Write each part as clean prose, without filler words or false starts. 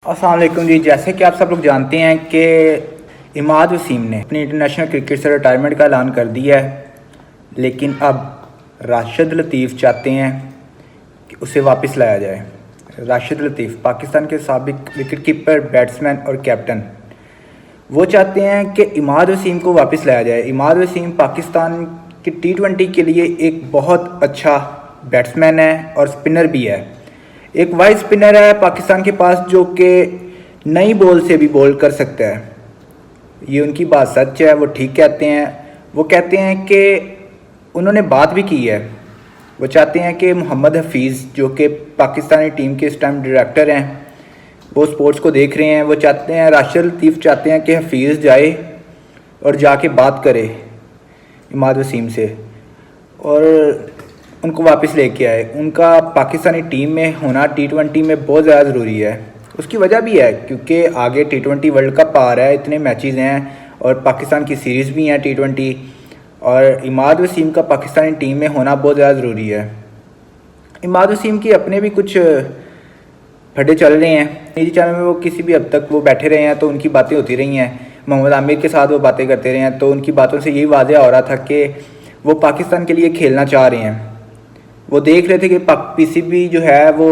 अस्सलाम वालेकुम जी। जैसे कि आप सब लोग जानते हैं कि इमाद वसीम ने अपनी इंटरनेशनल क्रिकेट से रिटायरमेंट का ऐलान कर दिया है, लेकिन अब राशिद लतीफ़ चाहते हैं कि उसे वापस लाया जाए। राशिद लतीफ़ पाकिस्तान के साबिक विकेट कीपर, बैट्समैन और कैप्टन, वो चाहते हैं कि इमाद वसीम को वापस लाया जाए। इमाद वसीम पाकिस्तान की T20 के लिए एक बहुत अच्छा बैट्समैन है और स्पिनर भी है। एक वाइड स्पिनर है पाकिस्तान के पास जो कि नई बॉल से भी बॉल कर सकता है। ये उनकी बात सच है, वो ठीक कहते हैं। वो कहते हैं कि उन्होंने बात भी की है। वो चाहते हैं कि मोहम्मद हफीज़ जो कि पाकिस्तानी टीम के इस टाइम डायरेक्टर हैं, वो स्पोर्ट्स को देख रहे हैं। वो चाहते हैं, राशिद लतीफ़ चाहते हैं कि हफीज़ जाए और जाके बात करे इमाद वसीम से और उनको वापस लेके आए। उनका पाकिस्तानी टीम में होना T20 में बहुत ज़्यादा ज़रूरी है। उसकी वजह भी है क्योंकि आगे T20 वर्ल्ड कप आ रहा है, इतने मैचेस हैं और पाकिस्तान की सीरीज़ भी हैं T20, और इमाद वसीम का पाकिस्तानी टीम में होना बहुत ज़्यादा ज़रूरी है। इमाद वसीम के अपने भी कुछ फड्डे चल रहे हैं निजी चैनल में। वो किसी भी हद तक वो बैठे रहे हैं तो उनकी बातें होती रही हैं। मोहम्मद आमिर के साथ वो बातें करते रहे हैं, तो उनकी बातों से यही वाज़ह हो रहा था कि वो पाकिस्तान के लिए खेलना चाह रहे हैं। वो देख रहे थे कि PCB जो है वो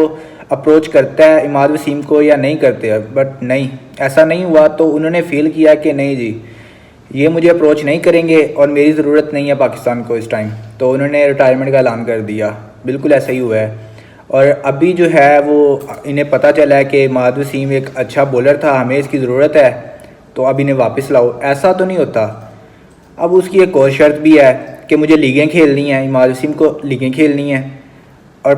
अप्रोच करता है इमाद वसीम को या नहीं करते हैं, बट नहीं, ऐसा नहीं हुआ। तो उन्होंने फील किया कि नहीं जी, ये मुझे अप्रोच नहीं करेंगे और मेरी ज़रूरत नहीं है पाकिस्तान को इस टाइम। तो उन्होंने रिटायरमेंट का ऐलान कर दिया। बिल्कुल ऐसा ही हुआ है। और अभी जो है वो इन्हें पता चला है कि इमाद वसीम एक अच्छा बॉलर था, हमें इसकी ज़रूरत है, तो अब इन्हें वापस लाओ। ऐसा तो नहीं होता। अब उसकी एक और शर्त भी है कि मुझे लीगें खेलनी हैं, इमाद वसीम को लीगें खेलनी हैं। और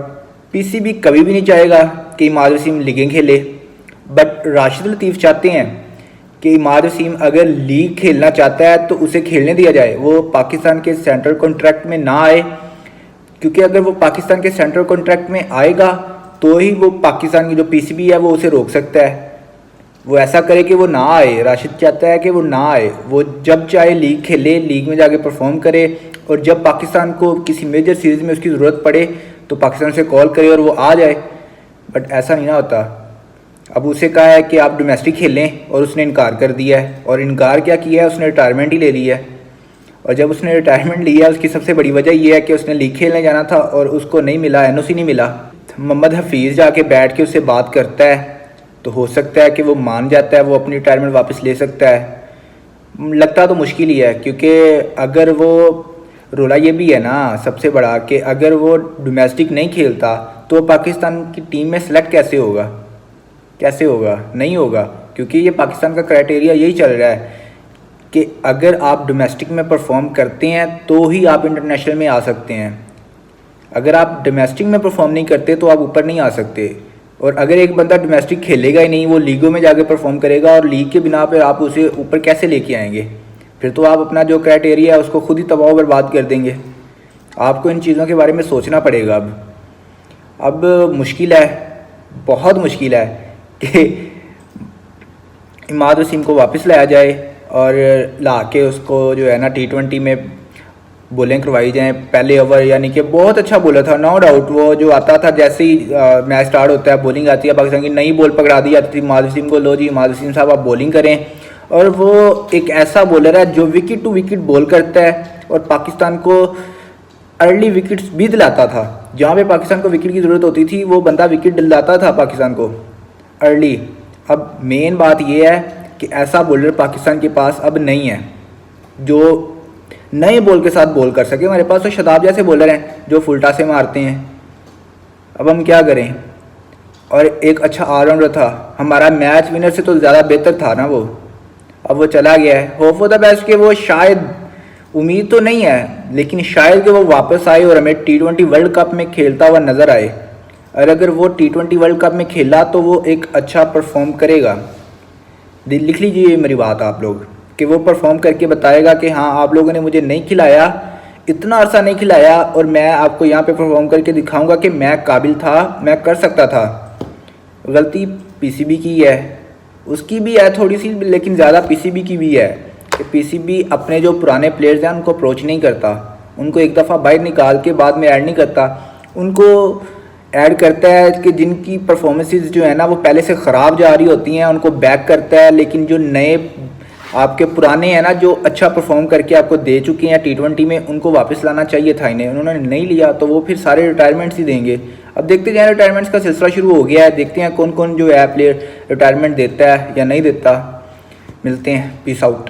PCB कभी भी नहीं चाहेगा कि इमाद वसीम लीगें खेले, बट राशिद लतीफ़ चाहते हैं कि इमाद वसीम अगर लीग खेलना चाहता है तो उसे खेलने दिया जाए, वो पाकिस्तान के सेंट्रल कॉन्ट्रैक्ट में ना आए। क्योंकि अगर वो पाकिस्तान के सेंट्रल कॉन्ट्रैक्ट में आएगा तो ही वो पाकिस्तान की जो PCB है वो उसे रोक सकता है। वो ऐसा करे कि वो ना आए। राशिद चाहता है कि वो ना आए, वो जब चाहे लीग खेले, लीग में जाके परफॉर्म करे, और जब पाकिस्तान को किसी मेजर सीरीज़ में उसकी ज़रूरत पड़े तो पाकिस्तान से कॉल करे और वो आ जाए। बट ऐसा नहीं ना होता। अब उसे कहा है कि आप डोमेस्टिक खेलें और उसने इनकार कर दिया है। और इनकार क्या किया है, उसने रिटायरमेंट ही ले ली है। और जब उसने रिटायरमेंट लिया उसकी सबसे बड़ी वजह यह है कि उसने लीग खेलने जाना था और उसको नहीं मिला, NOC नहीं मिला। मोहम्मद हफीज़ जाके बैठ के उससे बात करता है तो हो सकता है कि वो मान जाता है, वो अपनी रिटायरमेंट वापस ले सकता है। लगता तो मुश्किल ही है, क्योंकि अगर वो रोला ये भी है ना सबसे बड़ा कि अगर वो डोमेस्टिक नहीं खेलता तो पाकिस्तान की टीम में सेलेक्ट कैसे होगा? कैसे होगा? नहीं होगा। क्योंकि ये पाकिस्तान का क्राइटेरिया यही चल रहा है कि अगर आप डोमेस्टिक में परफॉर्म करते हैं तो ही आप इंटरनेशनल में आ सकते हैं। अगर आप डोमेस्टिक में परफॉर्म नहीं करते तो आप ऊपर नहीं आ सकते। और अगर एक बंदा डोमेस्टिक खेलेगा ही नहीं, वो लीगों में जाके परफॉर्म करेगा और लीग के बिना पर आप उसे ऊपर कैसे लेके आएंगे? फिर तो आप अपना जो क्राइटेरिया है उसको खुद ही तबाह बर्बाद कर देंगे। आपको इन चीज़ों के बारे में सोचना पड़ेगा। अब मुश्किल है, बहुत मुश्किल है कि इमाद वसीम को वापस लाया जाए और ला के उसको जो है ना T20 में बॉलिंग करवाई जाए। पहले ओवर, यानी कि बहुत अच्छा बॉलर था, नो डाउट। वो जो आता था जैसे ही मैच स्टार्ट होता है, बॉलिंग आती है पाकिस्तान की, नई बॉल पकड़ा दी जाती थी इमाद वसीम को, लो जी इमाद वसीम साहब आप बॉलिंग करें। और वो एक ऐसा बॉलर है जो विकेट टू विकेट बॉल करता है और पाकिस्तान को अर्ली विकेट्स भी दिलाता था। जहाँ पे पाकिस्तान को विकेट की ज़रूरत होती थी वो बंदा विकेट दिलाता था पाकिस्तान को अर्ली। अब मेन बात यह है कि ऐसा बॉलर पाकिस्तान के पास अब नहीं है जो नए बॉल के साथ बॉल कर सके। हमारे पास तो शदाब जैसे बॉलर हैं जो फुलटा से मारते हैं। अब हम क्या करें? और एक अच्छा ऑलराउंडर था, हमारा मैच विनर से तो ज़्यादा बेहतर था ना वो। अब वो चला गया है। होप फॉर द बेस्ट कि वो, शायद, उम्मीद तो नहीं है, लेकिन शायद कि वो वापस आए और हमें T20 वर्ल्ड कप में खेलता हुआ नज़र आए। और अगर वो T20 वर्ल्ड कप में खेला तो वो एक अच्छा परफॉर्म करेगा। लिख लीजिए मेरी बात आप लोग, कि वो परफॉर्म करके बताएगा कि हाँ आप लोगों ने मुझे नहीं खिलाया, इतना अरसा नहीं खिलाया, और मैं आपको यहाँ पे परफॉर्म करके दिखाऊंगा कि मैं काबिल था, मैं कर सकता था। गलती PCB की है, उसकी भी है थोड़ी सी, लेकिन ज़्यादा PCB की भी है कि PCB अपने जो पुराने प्लेयर्स हैं उनको अप्रोच नहीं करता, उनको एक दफ़ा बाहर निकाल के बाद में ऐड नहीं करता, उनको ऐड करता है कि जिनकी परफॉर्मेंसेस जो है ना वो पहले से ख़राब जा रही होती हैं उनको बैक करता है, लेकिन जो नए आपके पुराने हैं ना जो अच्छा परफॉर्म करके आपको दे चुके हैं T20 में, उनको वापस लाना चाहिए था इन्हें, उन्होंने नहीं लिया तो वो फिर सारे रिटायरमेंट्स ही देंगे। अब देखते जाए, रिटायरमेंट्स का सिलसिला शुरू हो गया है, देखते हैं कौन कौन जो है प्लेयर रिटायरमेंट देता है या नहीं देता। मिलते हैं, पीस आउट।